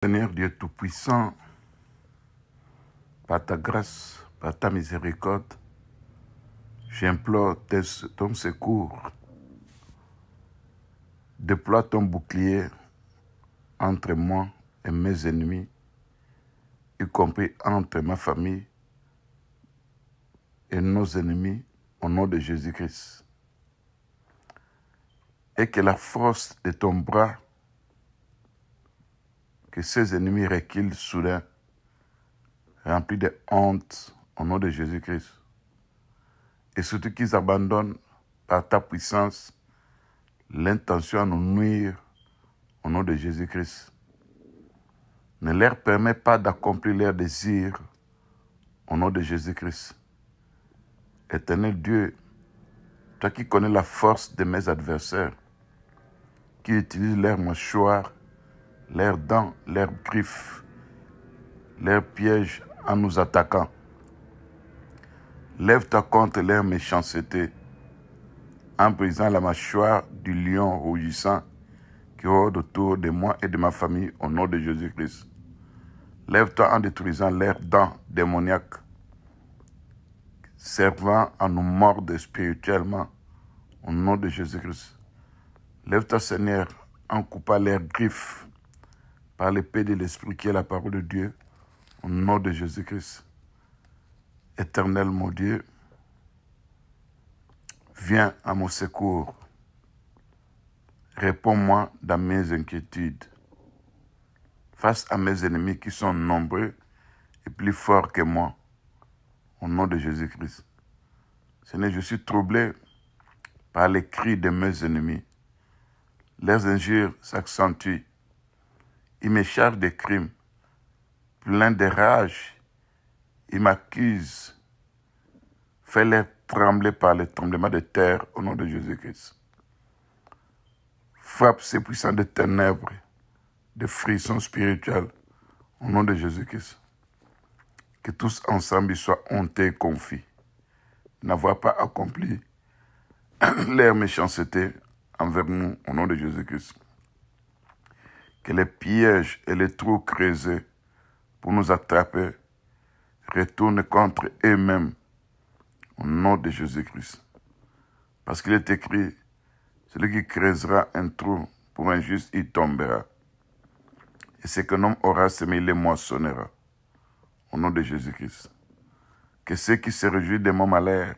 Seigneur Dieu Tout-Puissant, par ta grâce, par ta miséricorde, j'implore ton secours. Déploie ton bouclier entre moi et mes ennemis, y compris entre ma famille et nos ennemis, au nom de Jésus-Christ. Et que la force de ton bras, que ces ennemis reculent soudain, remplis de honte, au nom de Jésus-Christ. Et surtout qu'ils abandonnent par ta puissance l'intention à nous nuire, au nom de Jésus-Christ. Ne leur permets pas d'accomplir leurs désirs, au nom de Jésus-Christ. Éternel Dieu, toi qui connais la force de mes adversaires, qui utilisent leurs mâchoires, leurs dents, leurs griffes, leurs pièges en nous attaquant. Lève-toi contre leur méchanceté, en brisant la mâchoire du lion rougissant qui rôde autour de moi et de ma famille au nom de Jésus-Christ. Lève-toi en détruisant leurs dents démoniaques, servant à nous mordre spirituellement au nom de Jésus-Christ. Lève-toi, Seigneur, en coupant leurs griffes par l'épée de l'Esprit qui est la parole de Dieu au nom de Jésus-Christ. Éternel mon Dieu, viens à mon secours. Réponds-moi dans mes inquiétudes. Face à mes ennemis qui sont nombreux et plus forts que moi, au nom de Jésus-Christ. Seigneur, je suis troublé par les cris de mes ennemis. Leurs injures s'accentuent. Ils me chargent de crimes. Pleins de rage, ils m'accusent. Fais-les trembler par le tremblement de terre au nom de Jésus-Christ. Frappe ces puissants de ténèbres, de frissons spirituels, au nom de Jésus-Christ. Que tous ensemble soient hontés et confis, n'avoir pas accompli leur méchanceté envers nous, au nom de Jésus-Christ. Que les pièges et les trous creusés pour nous attraper retournent contre eux-mêmes, au nom de Jésus-Christ. Parce qu'il est écrit, celui qui creusera un trou pour un juste, il tombera. Et ce qu'un homme aura semé, il le moissonnera. Au nom de Jésus-Christ. Que ceux qui se réjouissent de mon malheur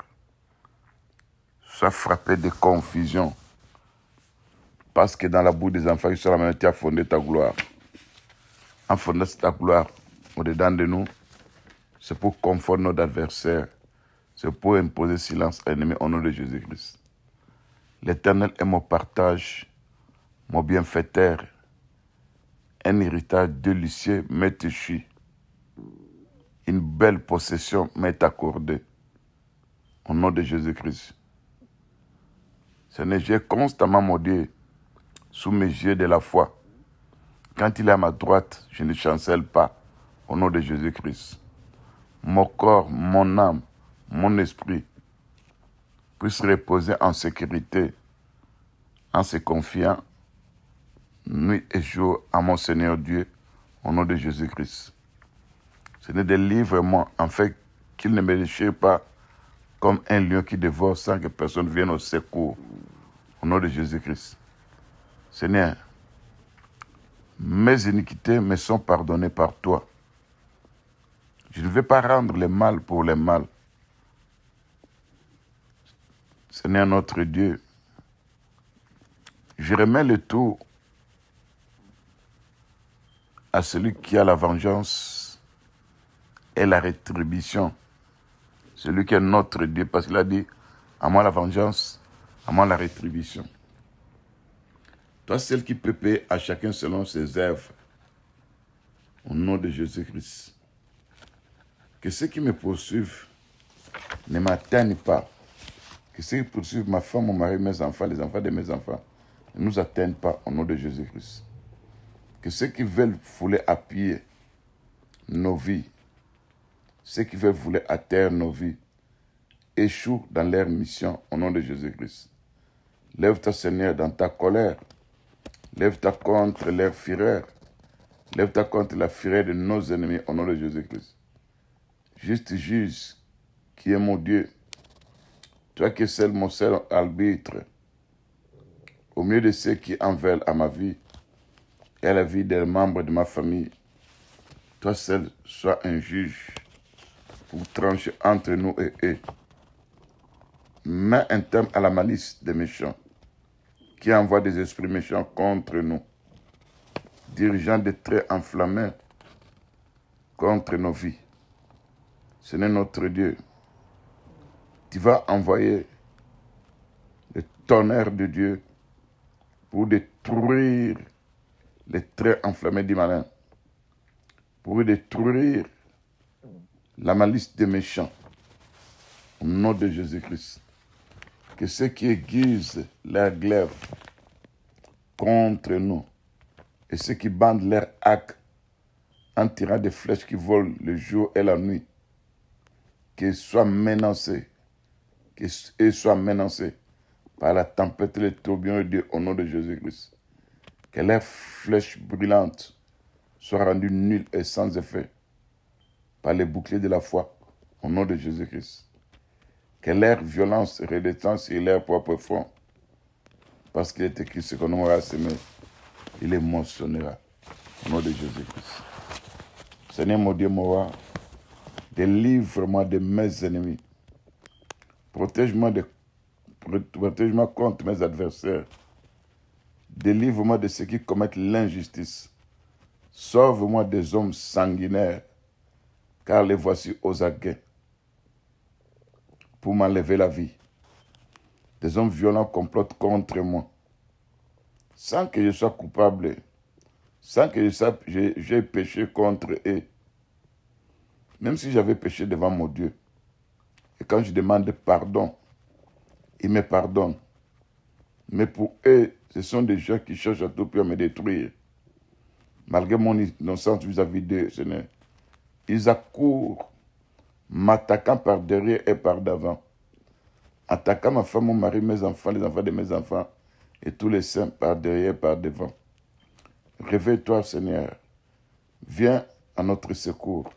soient frappés de confusion. Parce que dans la bouche des enfants, tu as fondé ta gloire. En fondant ta gloire au-dedans de nous, c'est pour confondre nos adversaires. C'est pour imposer silence à l'ennemi au nom de Jésus-Christ. L'Éternel est mon partage, mon bienfaiteur. Un héritage délicieux m'est échu. Une belle possession m'est accordée. Au nom de Jésus-Christ. Seigneur, j'ai constamment mon Dieu sous mes yeux de la foi. Quand il est à ma droite, je ne chancelle pas. Au nom de Jésus-Christ. Mon corps, mon âme, mon esprit puissent reposer en sécurité, en se confiant nuit et jour à mon Seigneur Dieu, au nom de Jésus-Christ. Seigneur, délivre-moi, en fait qu'il ne me déchire pas comme un lion qui dévore sans que personne vienne au secours, au nom de Jésus-Christ. Seigneur, mes iniquités me sont pardonnées par toi. Je ne vais pas rendre le mal pour le mal. Seigneur notre Dieu, je remets le tout à celui qui a la vengeance et la rétribution. Celui qui est notre Dieu, parce qu'il a dit, à moi la vengeance, à moi la rétribution. Toi, celle qui peut payer à chacun selon ses œuvres, au nom de Jésus-Christ. Que ceux qui me poursuivent ne m'atteignent pas. Que ceux qui poursuivent ma femme, mon mari, mes enfants, les enfants de mes enfants, ne nous atteignent pas au nom de Jésus-Christ. Que ceux qui veulent fouler à pied nos vies, ceux qui veulent fouler à terre nos vies, échouent dans leur mission au nom de Jésus-Christ. Lève-toi, Seigneur, dans ta colère. Lève-toi contre leur fureur. Lève-toi contre la fureur de nos ennemis au nom de Jésus-Christ. Juste juge, qui est mon Dieu, toi qui es seul mon seul arbitre, au milieu de ceux qui en veulent à ma vie et à la vie des membres de ma famille, toi seul sois un juge pour trancher entre nous et eux. Mets un terme à la malice des méchants qui envoient des esprits méchants contre nous, dirigeant des traits enflammés contre nos vies. Seigneur notre Dieu, tu vas envoyer le tonnerre de Dieu pour détruire les traits enflammés du malin, pour détruire la malice des méchants. Au nom de Jésus-Christ, que ceux qui aiguisent leur glaive contre nous et ceux qui bandent leur arc en tirant des flèches qui volent le jour et la nuit, qu'ils soient menacés, qu'ils soient menacés par la tempête et le tourbillon de Dieu au nom de Jésus-Christ. Que leurs flèches brûlantes soient rendues nulles et sans effet par les boucliers de la foi au nom de Jésus-Christ. Que leur violence redescende sur leur propre front, parce qu'il est écrit ce qu'on aura semé, il les moissonnera au nom de Jésus-Christ. Seigneur mon Dieu, mon roi, délivre-moi de mes ennemis. Protège-moi contre mes adversaires. Délivre-moi de ceux qui commettent l'injustice. Sauve-moi des hommes sanguinaires, car les voici aux aguets pour m'enlever la vie. Des hommes violents complotent contre moi, sans que je sois coupable, sans que j'ai péché contre eux. Même si j'avais péché devant mon Dieu, et quand je demande pardon, ils me pardonnent. Mais pour eux, ce sont des gens qui cherchent à tout prix à me détruire. Malgré mon innocence vis-à-vis d'eux, Seigneur, ils accourent, m'attaquant par derrière et par devant, attaquant ma femme, mon mari, mes enfants, les enfants de mes enfants, et tous les saints par derrière et par devant. Réveille-toi, Seigneur. Viens à notre secours.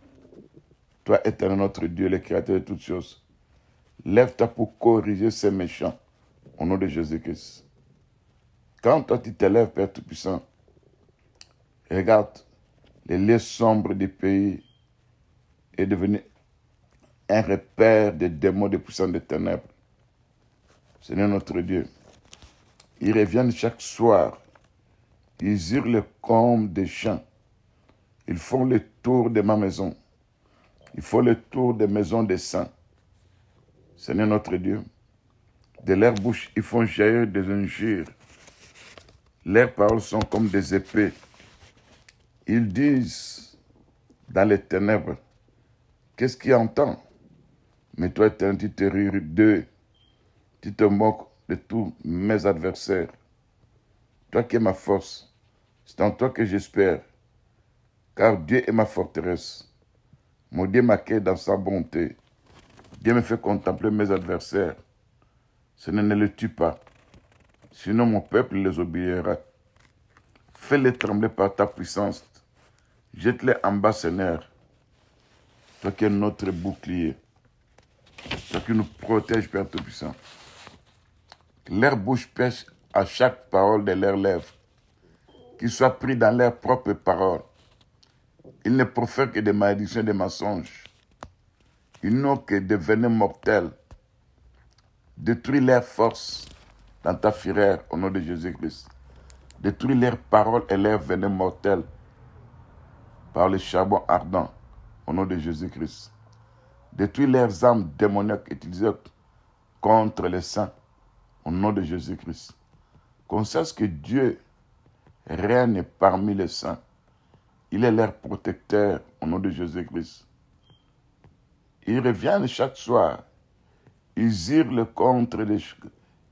Toi, éternel notre Dieu, le Créateur de toutes choses. Lève-toi pour corriger ces méchants, au nom de Jésus-Christ. Quand toi, tu t'élèves, Père Tout-Puissant, regarde, les lieux sombres du pays est devenu un repère des démons, des puissants des ténèbres. Seigneur notre Dieu, ils reviennent chaque soir, ils hurlent comme des chiens, ils font le tour de ma maison, ils font le tour des maisons des saints. Seigneur notre Dieu, de leur bouche, ils font jaillir des injures. Leurs paroles sont comme des épées. Ils disent dans les ténèbres, qu'est-ce qu'ils entendent? Mais toi, éternel, tu te ris d'eux. Tu te moques de tous mes adversaires. Toi qui es ma force, c'est en toi que j'espère. Car Dieu est ma forteresse. Mon Dieu m'accueille dans sa bonté. Dieu me fait contempler mes adversaires. Seigneur, ne le tue pas. Sinon mon peuple les obéira. Fais-les trembler par ta puissance. Jette-les en bas, Seigneur. Toi qui es notre bouclier. Toi qui nous protège, Père Tout-Puissant. Leur bouche pêche à chaque parole de leurs lèvres. Qu'ils soient pris dans leurs propres paroles. Ils ne profèrent que des malédictions et des mensonges. Ils n'ont que des venin mortels. Détruis leurs forces dans ta fureur au nom de Jésus-Christ. Détruis leurs paroles et leurs venin mortels par le charbon ardent au nom de Jésus-Christ. Détruis leurs armes démoniaques utilisées contre les saints au nom de Jésus-Christ. Qu'on sache que Dieu règne parmi les saints. Il est leur protecteur au nom de Jésus-Christ. Ils reviennent chaque soir. Ils hurlent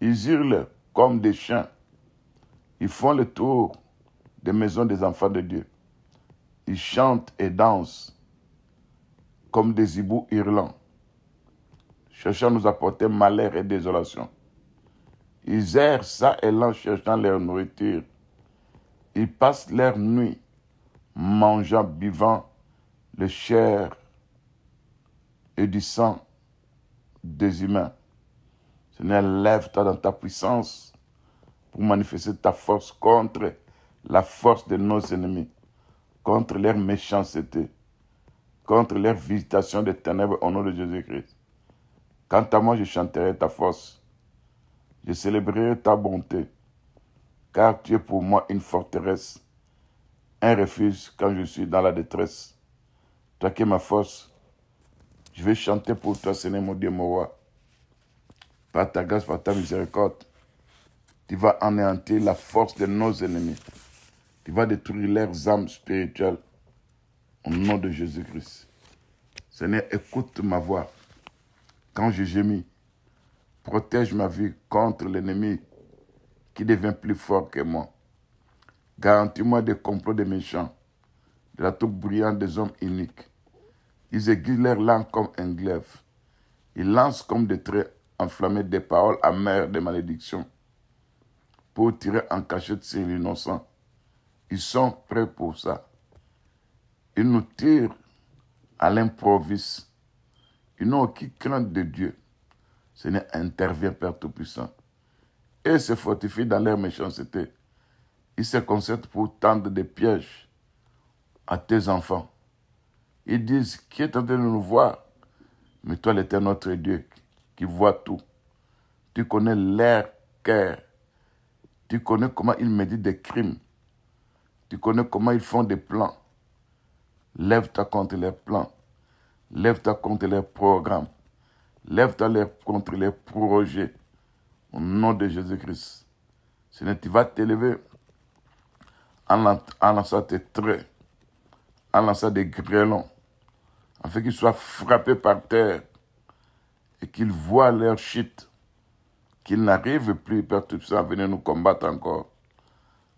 ils hurlent comme des chiens. Ils font le tour des maisons des enfants de Dieu. Ils chantent et dansent comme des hiboux hurlants, cherchant à nous apporter malheur et désolation. Ils errent ça et là cherchant leur nourriture. Ils passent leur nuit mangeant, buvant le chair et du sang des humains. Seigneur, lève-toi dans ta puissance pour manifester ta force contre la force de nos ennemis, contre leur méchanceté, contre leur visitation des ténèbres au nom de Jésus-Christ. Quant à moi, je chanterai ta force, je célébrerai ta bonté, car tu es pour moi une forteresse, un refuge quand je suis dans la détresse. Toi qui es ma force, je vais chanter pour toi, Seigneur mon Dieu, mon roi. Par ta grâce, par ta miséricorde, tu vas anéantir la force de nos ennemis. Tu vas détruire leurs âmes spirituelles au nom de Jésus-Christ. Seigneur, écoute ma voix. Quand je gémis, protège ma vie contre l'ennemi qui devient plus fort que moi. Garantis-moi des complots des méchants, de la toupe brillante des hommes iniques. Ils aiguisent leur langue comme un glaive. Ils lancent comme des traits enflammés des paroles amères de malédiction pour tirer en cachette sur l'innocent. Ils sont prêts pour ça. Ils nous tirent à l'improviste. Ils n'ont aucune crainte de Dieu. Seigneur, intervient, Père Tout-Puissant. Et se fortifient dans leur méchanceté. Ils se concertent pour tendre des pièges à tes enfants. Ils disent, qui est en train de nous voir? Mais toi, l'Éternel, notre Dieu, qui voit tout. Tu connais leur cœur. Tu connais comment ils méditent des crimes. Tu connais comment ils font des plans. Lève-toi contre leurs plans. Lève-toi contre leurs programmes. Lève-toi contre leurs projets. Au nom de Jésus-Christ. Seigneur, tu vas t'élever en lançant tes traits, en lançant des grêlons, afin qu'ils soient frappés par terre et qu'ils voient leur chute, qu'ils n'arrivent plus, Père Tout-Puissant, à venir nous combattre encore.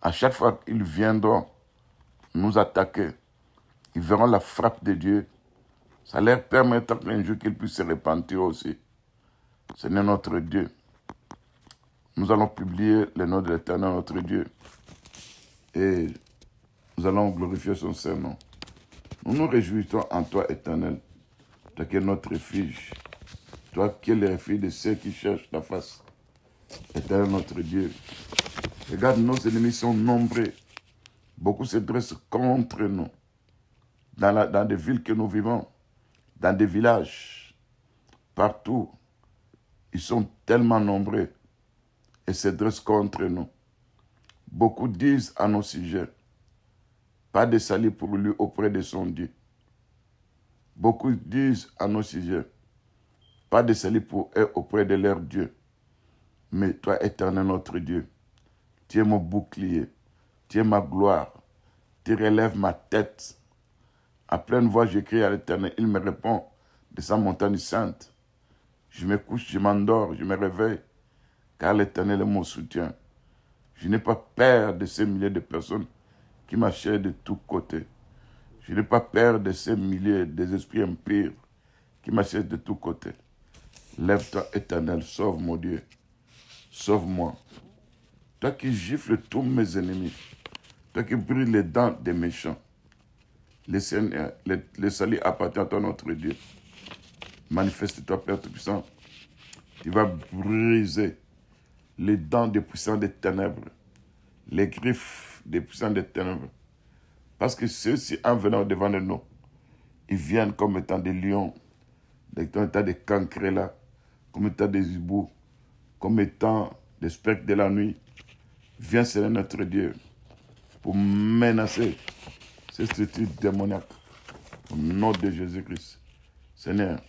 À chaque fois qu'ils viendront nous attaquer, ils verront la frappe de Dieu. Ça leur permettra qu'un jour qu'ils puissent se repentir aussi. Seigneur notre Dieu, nous allons publier le nom de l'Éternel notre Dieu et nous allons glorifier son Saint-Nom. Nous nous réjouissons en toi, Éternel, toi qui es notre refuge, toi qui es le refuge de ceux qui cherchent ta face. Éternel notre Dieu, regarde, nos ennemis sont nombreux. Beaucoup se dressent contre nous. Dans des villes que nous vivons, dans des villages, partout, ils sont tellement nombreux et se dressent contre nous. Beaucoup disent à nos sujets, pas de salut pour lui auprès de son Dieu. Beaucoup disent à nos sujets, pas de salut pour eux auprès de leur Dieu. Mais toi, Éternel notre Dieu, tu es mon bouclier, tu es ma gloire, tu relèves ma tête. À pleine voix, j'écris à l'Éternel, il me répond de sa montagne sainte. Je me couche, je m'endors, je me réveille, car l'Éternel est mon soutien. Je n'ai pas peur de ces milliers de personnes qui m'achètent de tous côtés. Je n'ai pas peur de ces milliers des esprits impurs qui m'achètent de tous côtés. Lève-toi, Éternel, sauve mon Dieu. Sauve-moi. Toi qui gifles tous mes ennemis. Toi qui brilles les dents des méchants. Le salut appartient à toi, notre Dieu. Manifeste-toi, Père Tout-Puissant. Tu vas briser les dents des puissants des ténèbres, les griffes des puissants des ténèbres. Parce que ceux-ci, en venant devant nous, ils viennent comme étant des lions, comme étant des cancrelats, comme étant des hiboux, comme étant des spectres de la nuit. Viens, Seigneur notre Dieu, pour menacer ces structures démoniaques. Au nom de Jésus-Christ. Seigneur,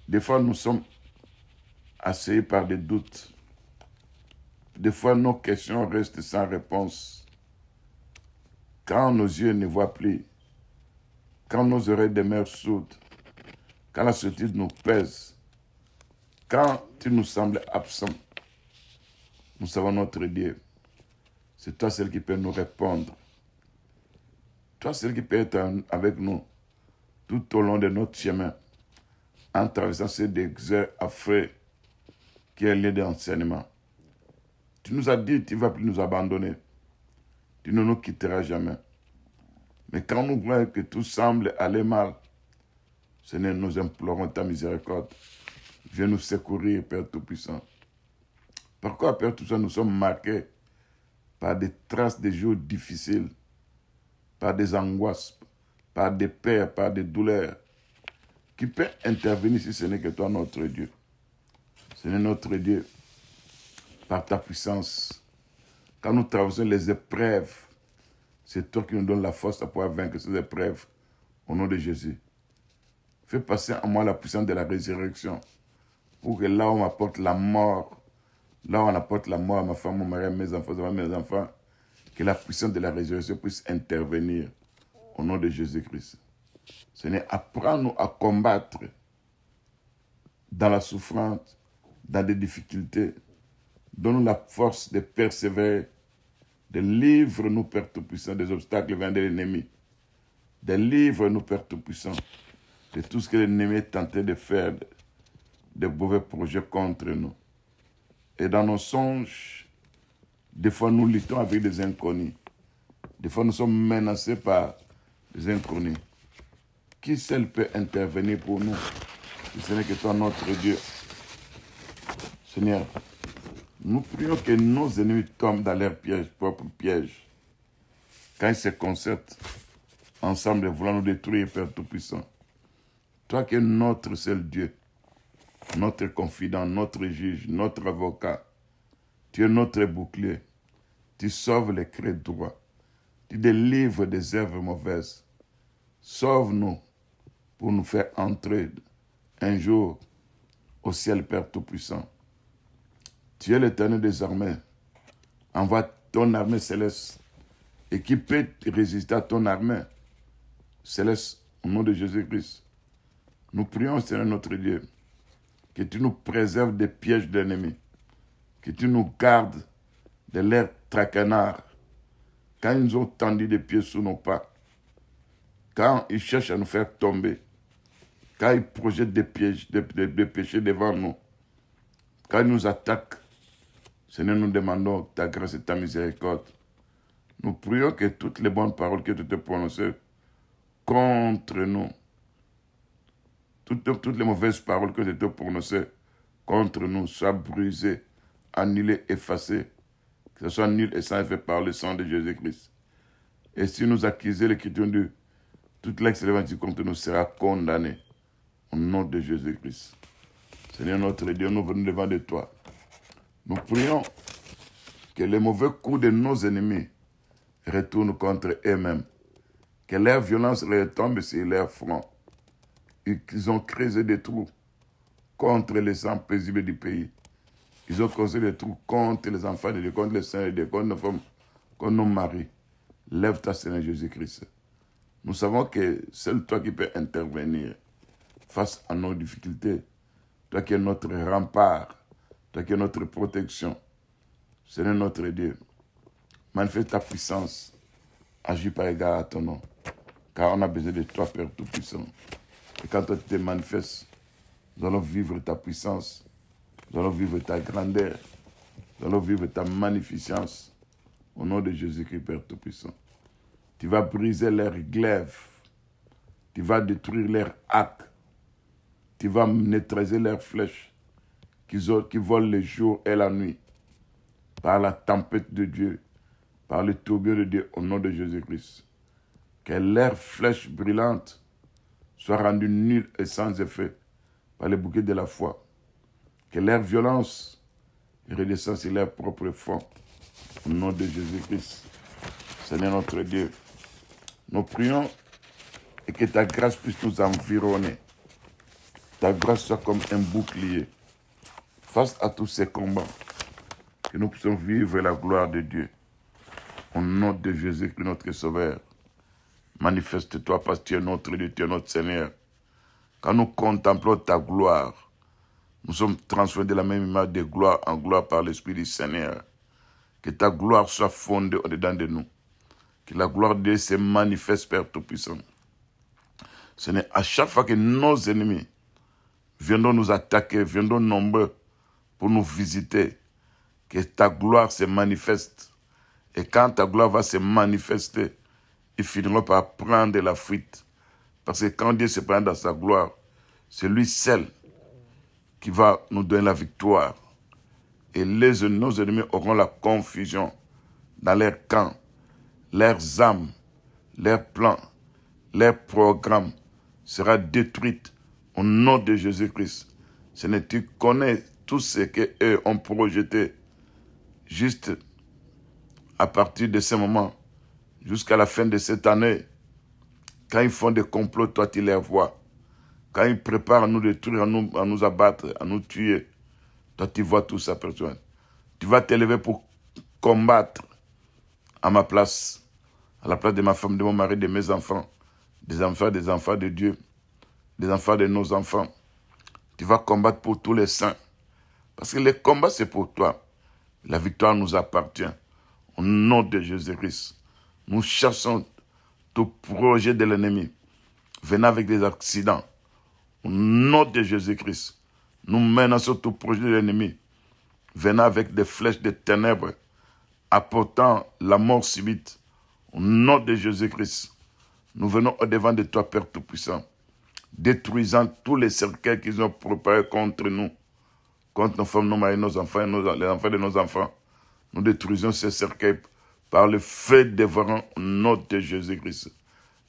des fois nous sommes assaillis par des doutes. Des fois nos questions restent sans réponse. Quand nos yeux ne voient plus, quand nos oreilles demeurent sourdes, quand la solitude nous pèse, quand tu nous sembles absent, nous savons notre Dieu. C'est toi celle qui peut nous répondre. Toi celle qui peut être avec nous tout au long de notre chemin, en traversant ces déserts affreux qui est lieu d'enseignement. Tu nous as dit, tu ne vas plus nous abandonner. Tu ne nous quitteras jamais. Mais quand nous voyons que tout semble aller mal, Seigneur, nous implorons ta miséricorde. Viens nous secourir, Père Tout-Puissant. Pourquoi, Père Tout-Puissant, nous sommes marqués par des traces de jours difficiles, par des angoisses, par des peurs, par des douleurs. Qui peut intervenir si ce n'est que toi, notre Dieu? Seigneur, notre Dieu, par ta puissance, quand nous traversons les épreuves, c'est toi qui nous donnes la force à pouvoir vaincre ces épreuves. Au nom de Jésus. Fais passer en moi la puissance de la résurrection. Pour que là où on m'apporte la mort, là où on apporte la mort à ma femme, mon mari, à mes enfants, que la puissance de la résurrection puisse intervenir. Au nom de Jésus-Christ. Seigneur, apprends-nous à combattre dans la souffrance, dans des difficultés. Donne-nous la force de persévérer, de livre-nous, Père Tout-Puissant, des obstacles venant de l'ennemi. Délivre-nous, Père Tout-Puissant, de tout ce que l'ennemi est tenté de faire, de mauvais projets contre nous. Et dans nos songes, des fois nous luttons avec des inconnus. Des fois nous sommes menacés par des inconnus. Qui seul peut intervenir pour nous, si ce n'est que toi, notre Dieu? Seigneur, nous prions que nos ennemis tombent dans leur piège, propre piège. Quand ils se concertent ensemble voulant nous détruire, Père Tout-Puissant. Toi qui es notre seul Dieu, notre confident, notre juge, notre avocat. Tu es notre bouclier. Tu sauves les crêts droits. Tu délivres des œuvres mauvaises. Sauve-nous pour nous faire entrer un jour au ciel, Père Tout-Puissant. Tu es l'Éternel des armées. Envoie ton armée céleste. Et qui peut résister à ton armée céleste au nom de Jésus-Christ? Nous prions, Seigneur notre Dieu, que tu nous préserves des pièges de l'ennemi, que tu nous gardes de leurs traquenards, quand ils nous ont tendu des pieds sous nos pas, quand ils cherchent à nous faire tomber, quand ils projettent des pièges, des péchés devant nous, quand ils nous attaquent, Seigneur, nous demandons ta grâce et ta miséricorde. Nous prions que toutes les bonnes paroles que tu te prononces contre nous, toutes les mauvaises paroles que tu te prononces contre nous soient brisées, annulées, effacées, que ce soit nul et sans effet par le sang de Jésus-Christ. Et si nous accusons l'écriture de toute l'excellence contre nous sera condamnée au nom de Jésus-Christ. Seigneur notre Dieu, nous venons devant de toi. Nous prions que les mauvais coups de nos ennemis retournent contre eux-mêmes, que leur violence retombe sur leur front, et qu'ils ont creusé des trous contre les sangs paisibles du pays. Ils ont causé des trous contre les enfants de Dieu, contre les saints de Dieu, contre nos femmes, contre nos maris. Lève-toi, Seigneur Jésus-Christ. Nous savons que seul toi qui peux intervenir face à nos difficultés. Toi qui es notre rempart, toi qui es notre protection. Seigneur notre Dieu, manifeste ta puissance, agis par égard à ton nom, car on a besoin de toi, Père Tout-Puissant. Et quand toi tu te manifestes, nous allons vivre ta puissance, nous allons vivre ta grandeur, nous allons vivre ta magnificence, au nom de Jésus-Christ, Père Tout-Puissant. Tu vas briser leurs glaives, tu vas détruire leurs arcs, tu vas neutraliser leurs flèches, qui volent le jour et la nuit, par la tempête de Dieu, par le tourbillon de Dieu, au nom de Jésus-Christ. Que leurs flèches brûlantes soient rendues nulles et sans effet par le bouquet de la foi. Que leur violence redescende sur leur propre fond, au nom de Jésus-Christ. Seigneur notre Dieu, nous prions et que ta grâce puisse nous environner. Ta grâce soit comme un bouclier face à tous ces combats, que nous puissions vivre la gloire de Dieu. Au nom de Jésus-Christ, notre Sauveur, manifeste-toi parce que tu es notre Dieu, tu es notre Seigneur. Quand nous contemplons ta gloire, nous sommes transformés de la même image de gloire en gloire par l'Esprit du Seigneur. Que ta gloire soit fondée au-dedans de nous. Que la gloire de Dieu se manifeste, Père Tout-Puissant. Seigneur, à chaque fois que nos ennemis viendront nous attaquer, viendront nombreux pour nous visiter, que ta gloire se manifeste. Et quand ta gloire va se manifester, ils finiront par prendre la fuite. Parce que quand Dieu se prend dans sa gloire, c'est lui seul qui va nous donner la victoire. Et nos ennemis auront la confusion dans leur camp, leurs âmes, leurs plans, leurs programmes sera détruite au nom de Jésus-Christ. Tu connais tout ce qu'eux ont projeté juste à partir de ce moment jusqu'à la fin de cette année. Quand ils font des complots, toi tu les vois. Quand ils préparent à nous détruire, à nous abattre, à nous tuer, toi tu vois tout ça, personne. Tu vas t'élever pour combattre à ma place, à la place de ma femme, de mon mari, de mes enfants, des enfants de Dieu, des enfants de nos enfants. Tu vas combattre pour tous les saints. Parce que le combat, c'est pour toi. La victoire nous appartient. Au nom de Jésus-Christ, nous chassons tout projet de l'ennemi venant avec des accidents. Au nom de Jésus-Christ, nous menaçons tout projet de l'ennemi venant avec des flèches de ténèbres, apportant la mort subite. Au nom de Jésus-Christ, nous venons au-devant de toi, Père Tout-Puissant, détruisant tous les cercueils qu'ils ont préparés contre nous, contre nos femmes, nos maris, nos enfants, les enfants de nos enfants. Nous détruisons ces cercueils par le feu dévorant au nom de Jésus-Christ.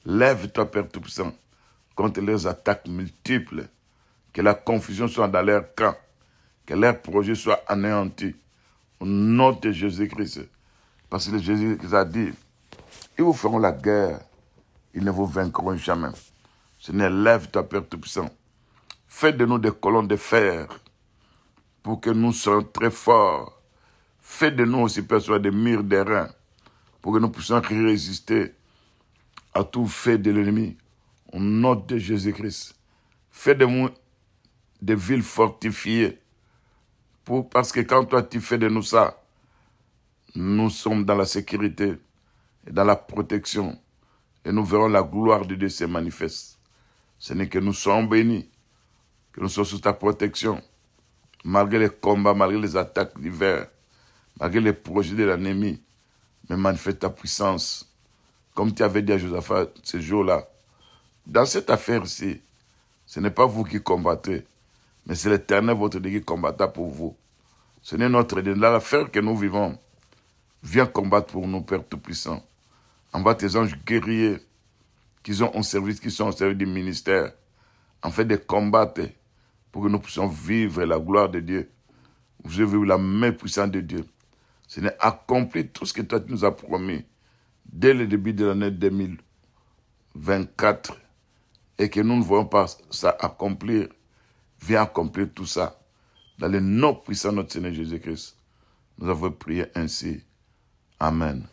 Lève-toi, Père Tout-Puissant, contre leurs attaques multiples, que la confusion soit dans leur camp, que leurs projets soient anéantis, au nom de Jésus-Christ. Parce que Jésus-Christ a dit, ils vous feront la guerre, ils ne vous vaincront jamais. Seigneur, lève-toi, Père Tout-Puissant. Fais de nous des colonnes de fer, pour que nous soyons très forts. Fais de nous aussi, Père, soit des murs d'airain, pour que nous puissions résister à tout fait de l'ennemi. Au nom de Jésus-Christ. Fais de nous des villes fortifiées. Parce que quand toi tu fais de nous ça, nous sommes dans la sécurité et dans la protection. Et nous verrons la gloire de Dieu se manifeste. Ce n'est que nous soyons bénis, que nous soyons sous ta protection. Malgré les combats, malgré les attaques divers, malgré les projets de l'ennemi, mais manifeste ta puissance. Comme tu avais dit à Josaphat ce jour-là. Dans cette affaire-ci, ce n'est pas vous qui combattez, mais c'est l'Éternel, votre Dieu, qui combattra pour vous. Ce n'est notre Dieu. Dans l'affaire que nous vivons, viens combattre pour nous, Père Tout-Puissant. Envoie tes anges guerriers qui sont au service du ministère, en fait de combattre pour que nous puissions vivre la gloire de Dieu. Vous avez vu la main puissante de Dieu. Seigneur, accomplis tout ce que toi tu nous as promis dès le début de l'année 2024 et que nous ne voyons pas ça accomplir. Viens accomplir tout ça dans le nom puissant de notre Seigneur Jésus-Christ. Nous avons prié ainsi. Amen.